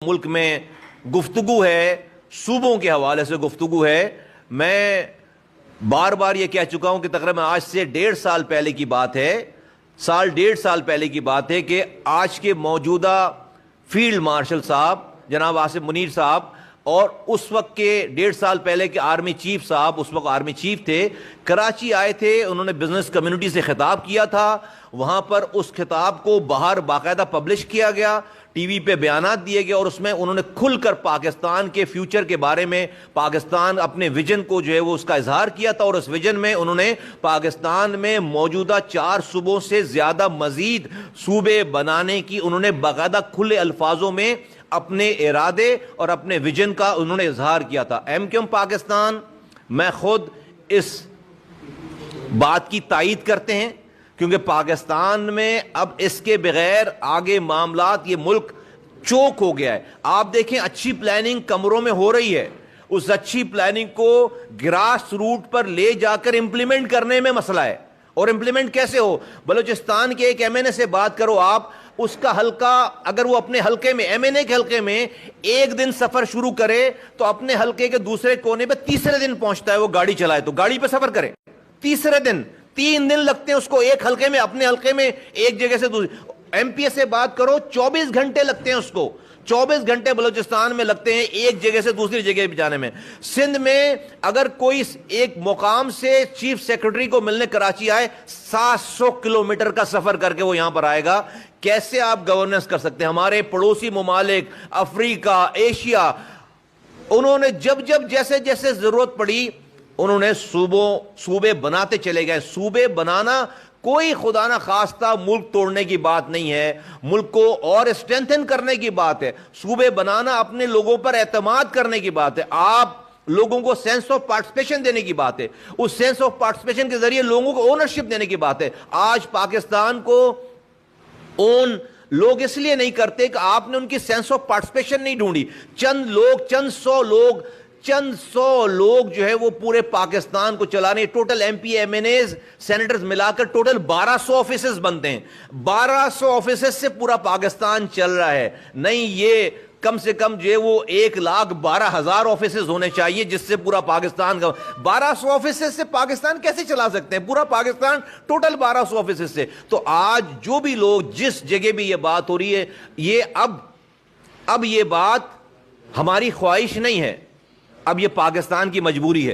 ملک میں گفتگو ہے، صوبوں کے حوالے سے گفتگو ہے۔ میں بار بار یہ کہہ چکا ہوں کہ تقریباً آج سے 1.5 سال پہلے کی بات ہے، 1.5 سال پہلے کی بات ہے کہ آج کے موجودہ فیلڈ مارشل صاحب جناب آصف منیر صاحب اور اس وقت کے 1.5 سال پہلے کے آرمی چیف صاحب، اس وقت آرمی چیف تھے، کراچی آئے تھے۔ انہوں نے بزنس کمیونٹی سے خطاب کیا تھا، وہاں پر اس خطاب کو باہر باقاعدہ پبلش کیا گیا، ٹی وی پہ بیانات دیے گئے، اور اس میں انہوں نے کھل کر پاکستان کے فیوچر کے بارے میں، پاکستان اپنے ویژن کو جو ہے وہ اس کا اظہار کیا تھا، اور اس ویژن میں انہوں نے پاکستان میں موجودہ 4 صوبوں سے زیادہ مزید صوبے بنانے کی انہوں نے باقاعدہ کھلے الفاظوں میں اپنے ارادے اور اپنے ویژن کا انہوں نے اظہار کیا تھا۔ ایم کیو ایم پاکستان میں خود اس بات کی تائید کرتے ہیں، کیونکہ پاکستان میں اب اس کے بغیر آگے معاملات، یہ ملک چوک ہو گیا ہے۔ آپ دیکھیں اچھی پلاننگ کمروں میں ہو رہی ہے، اس اچھی پلاننگ کو گراس روٹ پر لے جا کر امپلیمنٹ کرنے میں مسئلہ ہے۔ اور امپلیمنٹ کیسے ہو؟ بلوچستان کے ایک ایم این اے سے بات کرو آپ، اس کا حلقہ اگر وہ اپنے حلقے میں، ایم این اے کے حلقے میں ایک دن سفر شروع کرے تو اپنے حلقے کے دوسرے کونے پہ تیسرے دن پہنچتا ہے، وہ گاڑی چلائے تو گاڑی پہ سفر کرے تیسرے دن، 3 دن لگتے ہیں اس کو ایک حلقے میں، اپنے حلقے میں ایک جگہ سے دوسری۔ ایم پی اے سے بات کرو 24 گھنٹے لگتے ہیں اس کو، 24 گھنٹے بلوچستان میں لگتے ہیں ایک جگہ سے دوسری جگہ جانے میں۔ سندھ میں اگر کوئی ایک مقام سے چیف سیکرٹری کو ملنے کراچی آئے، 700 کلومیٹر کا سفر کر کے وہ یہاں پر آئے گا۔ کیسے آپ گورننس کر سکتے ہیں؟ ہمارے پڑوسی ممالک افریقہ، ایشیا، انہوں نے جب جیسے جیسے ضرورت پڑی انہوں نے صوبے بناتے چلے گئے۔ صوبے بنانا کوئی خدا نہ خواستہ ملک توڑنے کی بات نہیں ہے، ملک کو اور اسٹرینتھن کرنے کی بات ہے۔ صوبے بنانا اپنے لوگوں پر اعتماد کرنے کی بات ہے، آپ لوگوں کو سینس آف پارٹیسپیشن دینے کی بات ہے، اس سینس آف پارٹیسپیشن کے ذریعے لوگوں کو اونرشپ دینے کی بات ہے۔ آج پاکستان کو اون لوگ اس لیے نہیں کرتے کہ آپ نے ان کی سینس آف پارٹیسپیشن نہیں ڈھونڈی۔ چند لوگ، چند سو لوگ جو ہے وہ پورے پاکستان کو چلانے، total M P M N As senators ملا کر ٹوٹل 1200 آفیسز بنتے ہیں، 1200 آفیسز سے پورا پاکستان چل رہا ہے۔ نہیں، یہ کم سے کم جو ہے وہ 1,12,000 آفیسز ہونے چاہیے جس سے پورا پاکستان کا 1200 آفیسز سے پاکستان کیسے چلا سکتے ہیں؟ پورا پاکستان ٹوٹل 1200 آفیسز سے۔ تو آج جو بھی لوگ جس جگہ بھی یہ بات ہو رہی ہے، یہ اب یہ بات ہماری خواہش نہیں ہے، اب یہ پاکستان کی مجبوری ہے۔